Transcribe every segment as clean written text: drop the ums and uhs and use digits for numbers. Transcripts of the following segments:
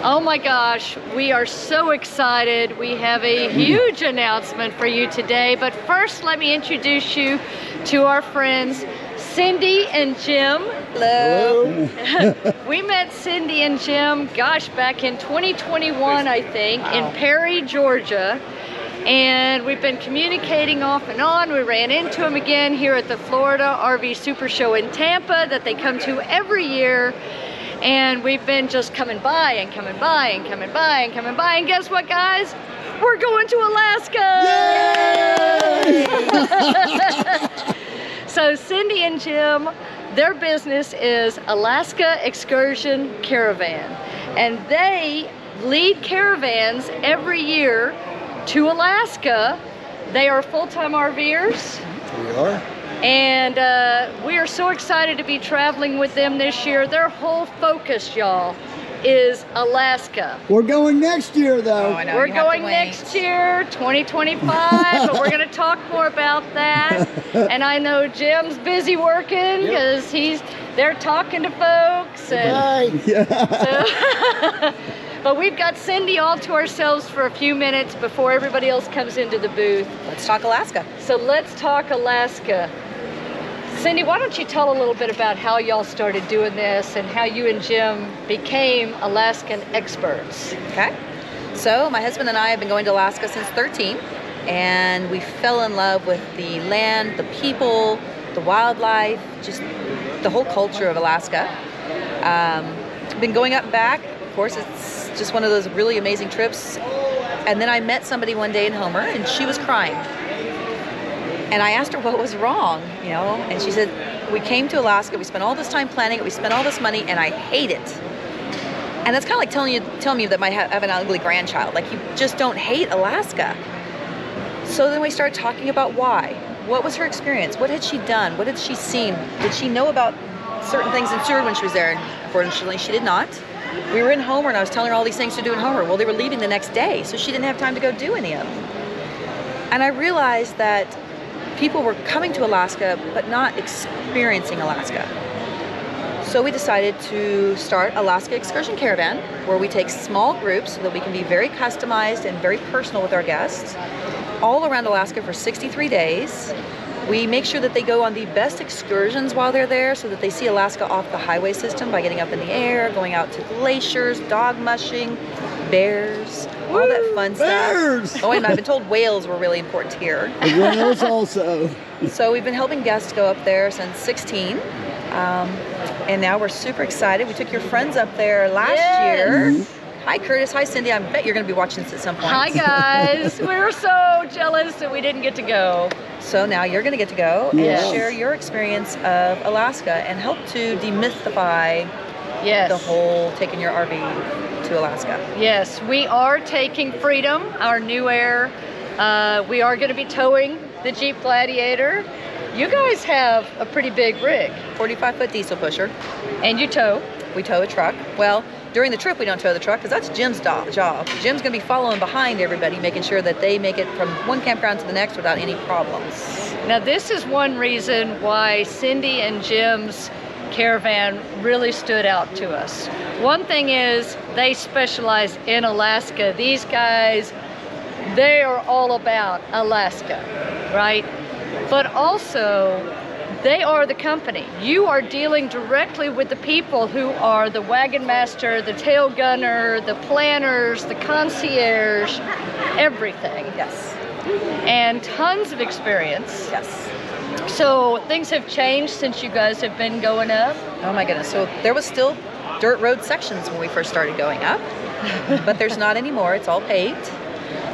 Oh my gosh, we are so excited. We have a huge announcement for you today, but first let me introduce you to our friends Cindy and Jim. Hello. We met Cindy and Jim, gosh, back in 2021, I think, in Perry, Georgia. And we've been communicating off and on. We ran into them again here at the Florida RV Super Show in Tampa that they come to every year. And we've been just coming by and coming by and coming by and coming by. And guess what, guys? We're going to Alaska! Yay! So Cindy and Jim, their business is Alaska Excursion Caravan. And they lead caravans every year to Alaska. They are full-time RVers. We are. And we are so excited to be traveling with them this year. Their whole focus, y'all, is Alaska. We're going next year, though. Oh, I know. We're going next year, 2025, but we're going to talk more about that. And I know Jim's busy working because they're talking to folks. And Yeah. but we've got Cindy all to ourselves for a few minutes before everybody else comes into the booth. Let's talk Alaska. So let's talk Alaska. Cindy, why don't you tell a little bit about how y'all started doing this and how you and Jim became Alaskan experts? Okay. So my husband and I have been going to Alaska since 13, and we fell in love with the land, the people, the wildlife, just the whole culture of Alaska. Been going up and back. Of course, it's just one of those really amazing trips. And then I met somebody one day in Homer, and she was crying. And I asked her what was wrong, you know, and she said, we came to Alaska, we spent all this time planning it, we spent all this money, and I hate it. And that's kind of like telling me that I have an ugly grandchild. Like, you just don't hate Alaska. So then we started talking about why. What was her experience? What had she done? What had she seen? Did she know about certain things in Seward when she was there? And unfortunately, she did not. We were in Homer, and I was telling her all these things to do in Homer. Well, they were leaving the next day, so she didn't have time to go do any of them. And I realized that people were coming to Alaska, but not experiencing Alaska. So we decided to start Alaska Excursion Caravan, where we take small groups so that we can be very customized and very personal with our guests, all around Alaska for 63 days. We make sure that they go on the best excursions while they're there so that they see Alaska off the highway system by getting up in the air, going out to glaciers, dog mushing, bears, all that fun stuff. Oh, and I've been told whales were really important here. Whales also. So we've been helping guests go up there since 16. And now we're super excited. We took your friends up there last year. Hi, Curtis. Hi, Cindy. I bet you're going to be watching this at some point. Hi, guys. We were so jealous that we didn't get to go. So now you're going to get to go and share your experience of Alaska and help to demystify the whole taking your RV to Alaska. Yes, we are taking Freedom, our new Aire. We are going to be towing the Jeep Gladiator. You guys have a pretty big rig. 45-foot diesel pusher. And you tow. We tow a truck. Well, during the trip we don't tow the truck because that's Jim's job. Jim's going to be following behind everybody, making sure that they make it from one campground to the next without any problems. Now this is one reason why Cindy and Jim's caravan really stood out to us. One thing is they specialize in Alaska. These guys, they are all about Alaska, right? But also, they are the company. You are dealing directly with the people who are the wagon master, the tail gunner, the planners, the concierge, everything. Yes. And tons of experience. Yes. So things have changed since you guys have been going up? Oh my goodness. So there was still dirt road sections when we first started going up, but there's not anymore. It's all paved.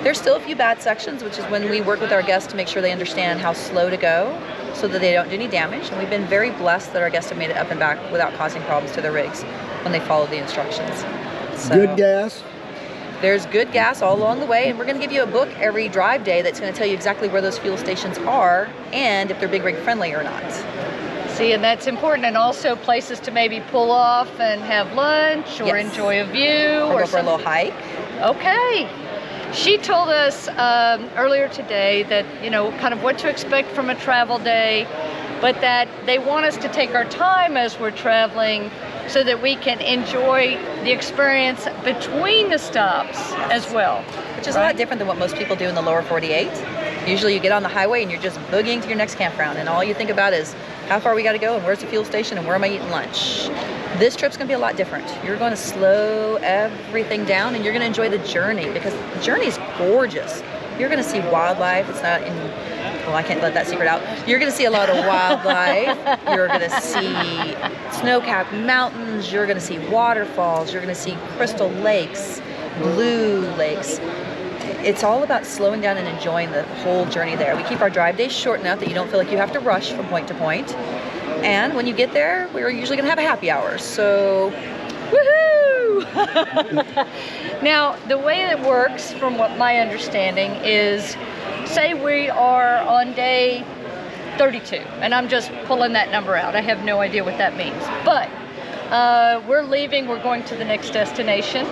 There's still a few bad sections, which is when we work with our guests to make sure they understand how slow to go so that they don't do any damage. And we've been very blessed that our guests have made it up and back without causing problems to their rigs when they follow the instructions. So, good gas. There's good gas all along the way, and we're going to give you a book every drive day that's going to tell you exactly where those fuel stations are and if they're big rig friendly or not. See, and that's important, and also places to maybe pull off and have lunch or enjoy a view or go for a little hike. Okay. She told us earlier today that, you know, kind of what to expect from a travel day, but that they want us to take our time as we're traveling so that we can enjoy the experience between the stops as well. Which is a lot different than what most people do in the lower 48. Usually you get on the highway and you're just boogieing to your next campground, and all you think about is how far we got to go and where's the fuel station and where am I eating lunch. This trip's going to be a lot different. You're going to slow everything down and you're going to enjoy the journey, because the journey is gorgeous. You're going to see wildlife. It's not in, well, I can't let that secret out. You're going to see a lot of wildlife. You're going to see snow-capped mountains. You're going to see waterfalls. You're going to see crystal lakes, blue lakes. It's all about slowing down and enjoying the whole journey there. We keep our drive days short enough that you don't feel like you have to rush from point to point. And when you get there, we're usually going to have a happy hour. So, woohoo! Now, the way it works, from what my understanding is, say we are on day 32, and I'm just pulling that number out. I have no idea what that means. But we're leaving, we're going to the next destination.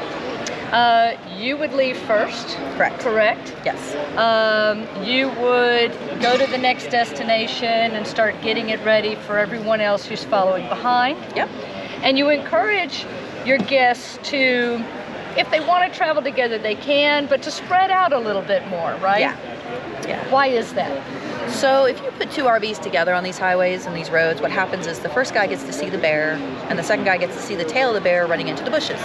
You would leave first. Correct? Yes. You would go to the next destination and start getting it ready for everyone else who's following behind. Yep. And you encourage your guests to, if they want to travel together, they can, but to spread out a little bit more, right? Yeah. Why is that? So if you put two RVs together on these highways and these roads, what happens is the first guy gets to see the bear and the second guy gets to see the tail of the bear running into the bushes.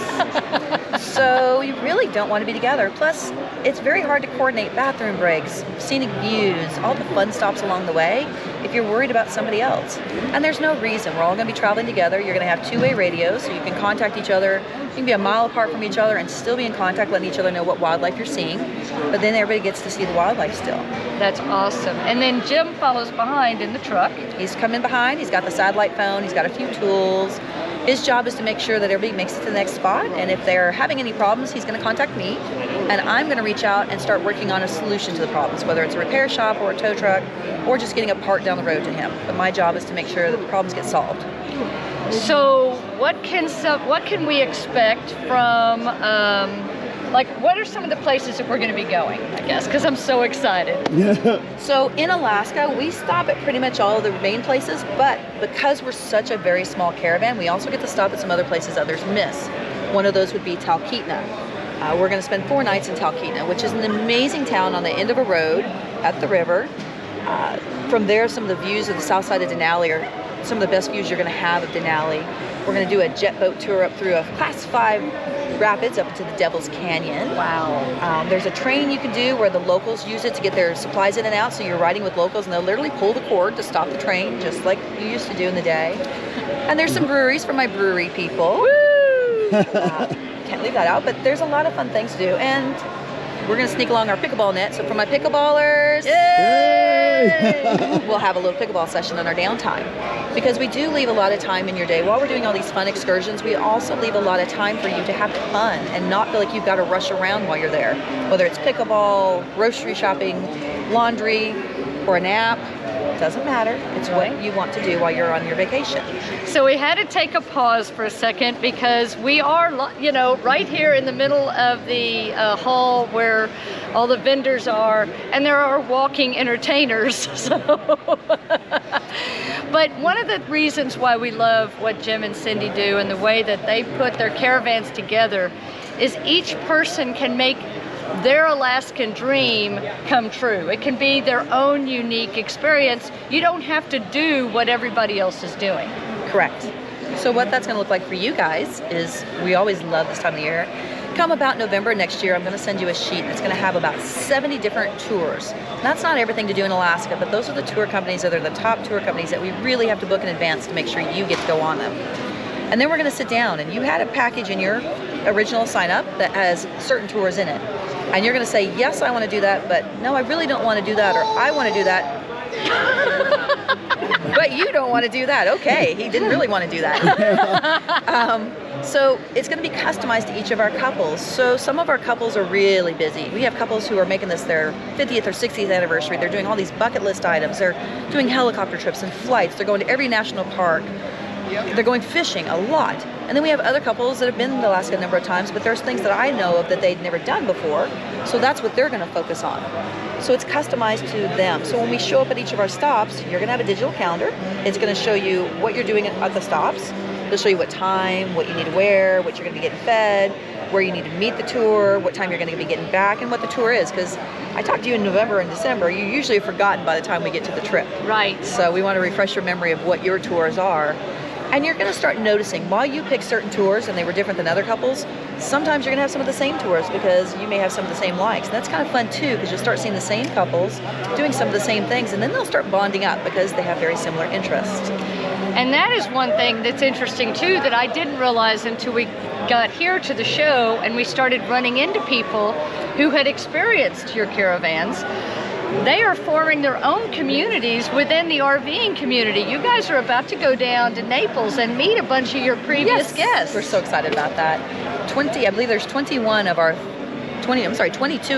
So you really don't want to be together. Plus, it's very hard to coordinate bathroom breaks, scenic views, all the fun stops along the way if you're worried about somebody else. And there's no reason. We're all going to be traveling together. You're going to have two-way radios so you can contact each other. You can be a mile apart from each other and still be in contact, letting each other know what wildlife you're seeing. But then everybody gets to see the wildlife still. That's awesome. And then Jim follows behind in the truck. He's coming behind. He's got the satellite phone. He's got a few tools. His job is to make sure that everybody makes it to the next spot. And if they're having any problems, he's going to contact me. And I'm going to reach out and start working on a solution to the problems, whether it's a repair shop or a tow truck or just getting a part down the road to him. But my job is to make sure that the problems get solved. So what can we expect from, like, what are some of the places that we're going to be going, I guess, because I'm so excited. So in Alaska, we stop at pretty much all of the main places, but because we're such a very small caravan, we also get to stop at some other places others miss. One of those would be Talkeetna. We're going to spend 4 nights in Talkeetna, which is an amazing town on the end of a road at the river. From there, some of the views of the south side of Denali are some of the best views you're going to have of Denali. We're going to do a jet boat tour up through a Class 5 rapids up to the Devil's Canyon. Wow. There's a train you can do where the locals use it to get their supplies in and out, so you're riding with locals and they'll literally pull the cord to stop the train, just like you used to do in the day. And there's some breweries for my brewery people. Woo! Can't leave that out, but there's a lot of fun things to do. And we're going to sneak along our pickleball net, so for my pickleballers, we'll have a little pickleball session on our downtime. Because we do leave a lot of time in your day. While we're doing all these fun excursions, we also leave a lot of time for you to have fun and not feel like you've got to rush around while you're there. Whether it's pickleball, grocery shopping, laundry, or a nap, doesn't matter. It's what you want to do while you're on your vacation. So we had to take a pause for a second because we are, you know, right here in the middle of the hall where all the vendors are, and there are walking entertainers. So, but one of the reasons why we love what Jim and Cindy do and the way that they put their caravans together is each person can make their Alaskan dream come true. It can be their own unique experience. You don't have to do what everybody else is doing. Correct. So what that's going to look like for you guys is, we always love this time of the year. Come about November next year, I'm going to send you a sheet that's going to have about 70 different tours. That's not everything to do in Alaska, but those are the tour companies that are the top tour companies that we really have to book in advance to make sure you get to go on them. And then we're going to sit down, and you had a package in your original sign up that has certain tours in it. And you're going to say, yes, I want to do that, but no, I really don't want to do that, or I want to do that. But you don't want to do that. Okay, he didn't really want to do that. So it's going to be customized to each of our couples. So some of our couples are really busy. We have couples who are making this their 50th or 60th anniversary. They're doing all these bucket list items. They're doing helicopter trips and flights. They're going to every national park. They're going fishing a lot. And then we have other couples that have been to Alaska a number of times, but there's things that I know of that they'd never done before. So that's what they're going to focus on. So it's customized to them. So when we show up at each of our stops, you're going to have a digital calendar. It's going to show you what you're doing at the stops. They'll show you what time, what you need to wear, what you're going to be getting fed, where you need to meet the tour, what time you're going to be getting back, and what the tour is. Because I talked to you in November and December, you usually have forgotten by the time we get to the trip. Right. So we want to refresh your memory of what your tours are. And you're going to start noticing, while you pick certain tours and they were different than other couples, sometimes you're going to have some of the same tours because you may have some of the same likes. And that's kind of fun too, because you'll start seeing the same couples doing some of the same things, and then they'll start bonding up because they have very similar interests. And that is one thing that's interesting too that I didn't realize until we got here to the show and we started running into people who had experienced your caravans. They are forming their own communities within the RVing community. You guys are about to go down to Naples and meet a bunch of your previous guests. We're so excited about that. I believe there's 22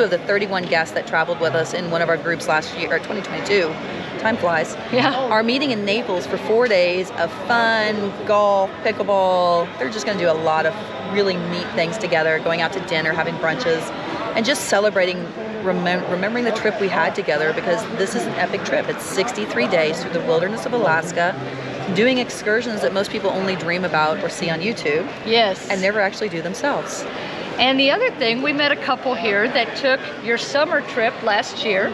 of the 31 guests that traveled with us in one of our groups last year, or 2022. Time flies. Yeah. Are meeting in Naples for 4 days of fun, golf, pickleball. They're just going to do a lot of really neat things together, going out to dinner, having brunches, and just celebrating, remembering the trip we had together, because this is an epic trip. It's 63 days through the wilderness of Alaska, doing excursions that most people only dream about or see on YouTube. Yes. And never actually do themselves. And the other thing, we met a couple here that took your summer trip last year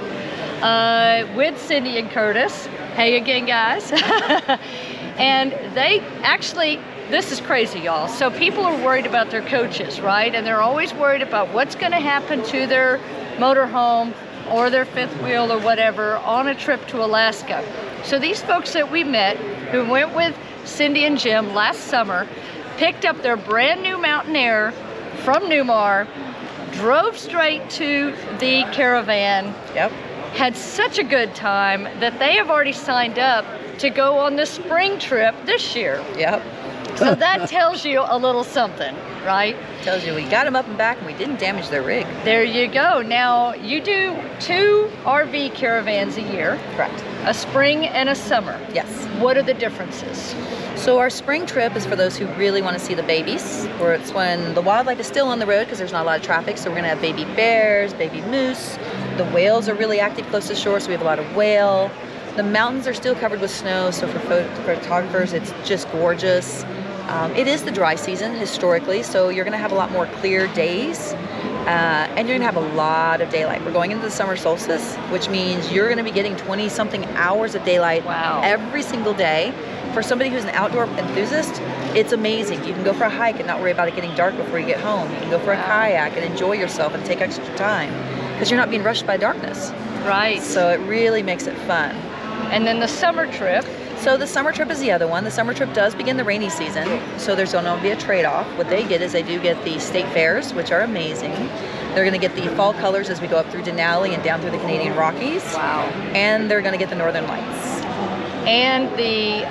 with Cindy and Curtis. Hey again, guys. And they actually, this is crazy, y'all. So people are worried about their coaches, right? And they're always worried about what's going to happen to their motorhome or their fifth wheel or whatever on a trip to Alaska. So these folks that we met who went with Cindy and Jim last summer picked up their brand new Mountain Aire from Newmar, drove straight to the caravan, had such a good time that they have already signed up to go on the spring trip this year. So that tells you a little something, right? Tells you we got them up and back and we didn't damage their rig. There you go. Now, you do 2 RV caravans a year. Correct. A spring and a summer. Yes. What are the differences? So our spring trip is for those who really want to see the babies, where it's when the wildlife is still on the road because there's not a lot of traffic. So we're going to have baby bears, baby moose. The whales are really active close to shore, so we have a lot of whale. The mountains are still covered with snow, so for photographers, it's just gorgeous. It is the dry season historically, so you're going to have a lot more clear days, and you're going to have a lot of daylight. We're going into the summer solstice, which means you're going to be getting 20-something hours of daylight every single day. For somebody who's an outdoor enthusiast, it's amazing. You can go for a hike and not worry about it getting dark before you get home. You can go for a kayak and enjoy yourself and take extra time because you're not being rushed by darkness. Right. So it really makes it fun. And then the summer trip. So the summer trip is the other one. The summer trip does begin the rainy season, so there's going to be a trade-off. What they get is they do get the state fairs, which are amazing. They're going to get the fall colors as we go up through Denali and down through the Canadian Rockies. Wow. And they're going to get the northern lights. And the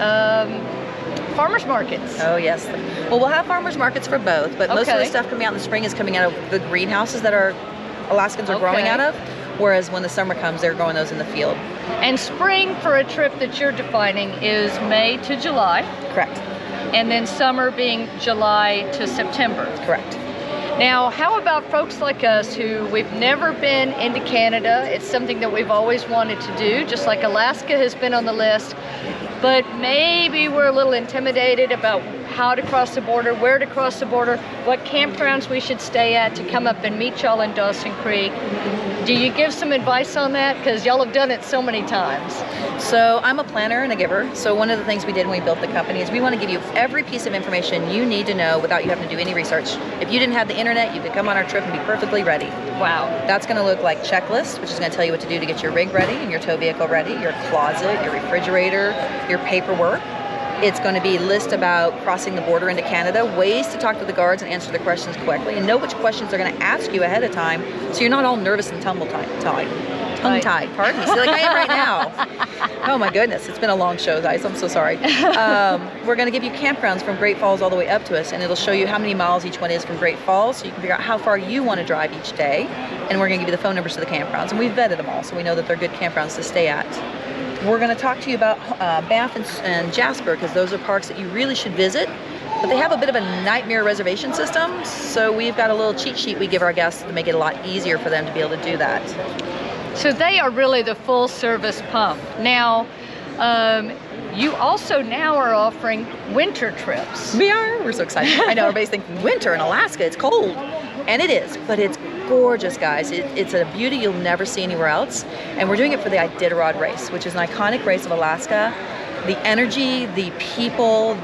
farmers markets. Oh, yes. Well, we'll have farmers markets for both, but most of the stuff coming out in the spring is coming out of the greenhouses that our Alaskans are growing out of, whereas when the summer comes, they're growing those in the field. And spring for a trip that you're defining is May to July. Correct. And then summer being July to September. Correct. Now, how about folks like us who we've never been into Canada? It's something that we've always wanted to do, just like Alaska has been on the list, but maybe we're a little intimidated about how to cross the border, where to cross the border, what campgrounds we should stay at to come up and meet y'all in Dawson Creek. Do you give some advice on that? Because y'all have done it so many times. So I'm a planner and a giver. So one of the things we did when we built the company is we want to give you every piece of information you need to know without you having to do any research. If you didn't have the internet, you could come on our trip and be perfectly ready. Wow. That's going to look like checklists, which is going to tell you what to do to get your rig ready and your tow vehicle ready, your closet, your refrigerator, your paperwork. It's going to be a list about crossing the border into Canada, ways to talk to the guards and answer the questions correctly, and know which questions they're going to ask you ahead of time, so you're not all nervous and tongue-tied. Pardon me, see, like I am right now. Oh my goodness, it's been a long show, guys. I'm so sorry. We're going to give you campgrounds from Great Falls all the way up to us, and it'll show you how many miles each one is from Great Falls, so you can figure out how far you want to drive each day. And we're going to give you the phone numbers to the campgrounds, and we've vetted them all, so we know that they're good campgrounds to stay at. We're going to talk to you about Banff and Jasper, because those are parks that you really should visit, but they have a bit of a nightmare reservation system, so we've got a little cheat sheet we give our guests to make it a lot easier for them to be able to do that. So they are really the full service pump. Now, you also now are offering winter trips. We are. We're so excited. I know everybody's thinking winter in Alaska, it's cold. And it is, but it's gorgeous, guys. It's a beauty you'll never see anywhere else. And we're doing it for the Iditarod race, which is an iconic race of Alaska. The energy, the people,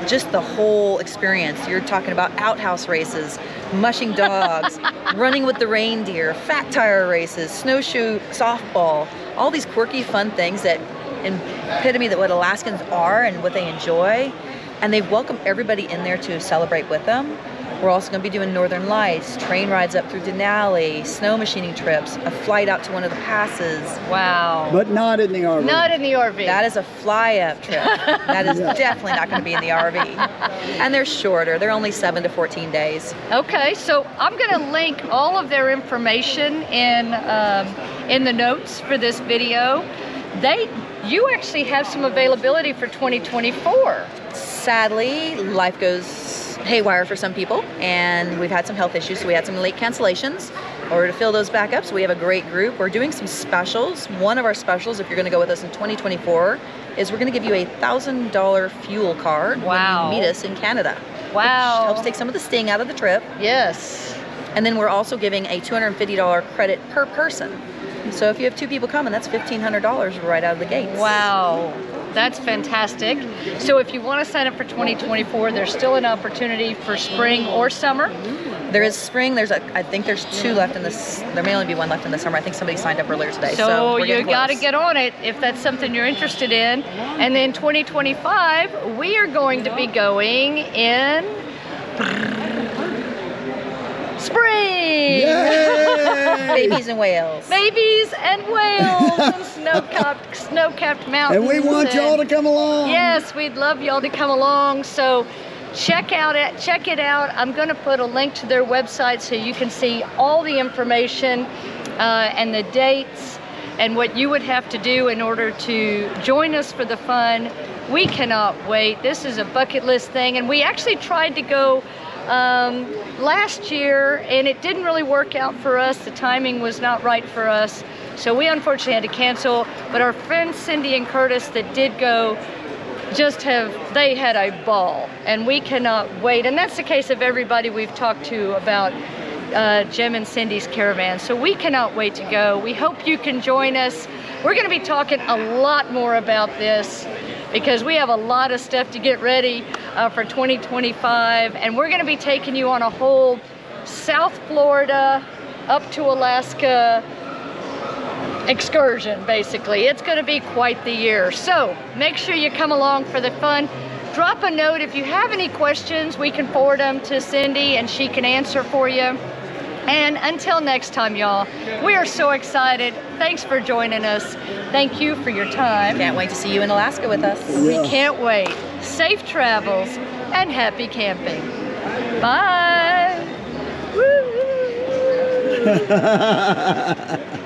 just the whole experience. You're talking about outhouse races, mushing dogs, running with the reindeer, fat tire races, snowshoe, softball, all these quirky, fun things that epitome that what Alaskans are and what they enjoy. And they welcome everybody in there to celebrate with them. We're also going to be doing Northern Lights, train rides up through Denali, snow machining trips, a flight out to one of the passes. Wow. But not in the RV. Not in the RV. That is a fly-up trip. That is definitely not going to be in the RV. And they're shorter. They're only 7 to 14 days. Okay, so I'm going to link all of their information in the notes for this video. You actually have some availability for 2024. Sadly, life goes haywire for some people, and we've had some health issues, so we had some late cancellations. In order to fill those back up, so we have a great group. We're doing some specials. One of our specials, if you're going to go with us in 2024, is we're going to give you a $1,000 fuel card when you meet us in Canada. Wow. Which helps take some of the sting out of the trip. Yes. And then we're also giving a $250 credit per person. So if you have 2 people coming, that's $1,500 right out of the gates. Wow. That's fantastic. So if you want to sign up for 2024, there's still an opportunity for spring or summer. There is spring. I think there's 2 left in this. There may only be 1 left in the summer. I think somebody signed up earlier today. So we're you got to close. get on it if that's something you're interested in. And then 2025, we are going to be going in spring. Yay! Babies and whales. Babies and whales and snow-capped mountains. And we want y'all to come along. Yes, we'd love y'all to come along. So check it out. I'm going to put a link to their website so you can see all the information and the dates and what you would have to do in order to join us for the fun. We cannot wait. This is a bucket list thing, and we actually tried to go last year, and it didn't really work out for us. The timing was not right for us, so we unfortunately had to cancel. But our friends Cindy and Curtis that did go they had a ball, and we cannot wait. And that's the case of everybody we've talked to about Jim and Cindy's caravan. So we cannot wait to go. We hope you can join us. We're going to be talking a lot more about this because we have a lot of stuff to get ready for 2025, and we're going to be taking you on a whole South Florida up to Alaska excursion, basically. It's going to be quite the year. So make sure you come along for the fun. Drop a note if you have any questions. We can forward them to Cindy and she can answer for you. And until next time, y'all, we are so excited. Thanks for joining us. Thank you for your time. Can't wait to see you in Alaska with us. We can't wait. Safe travels and happy camping. Bye. Woo.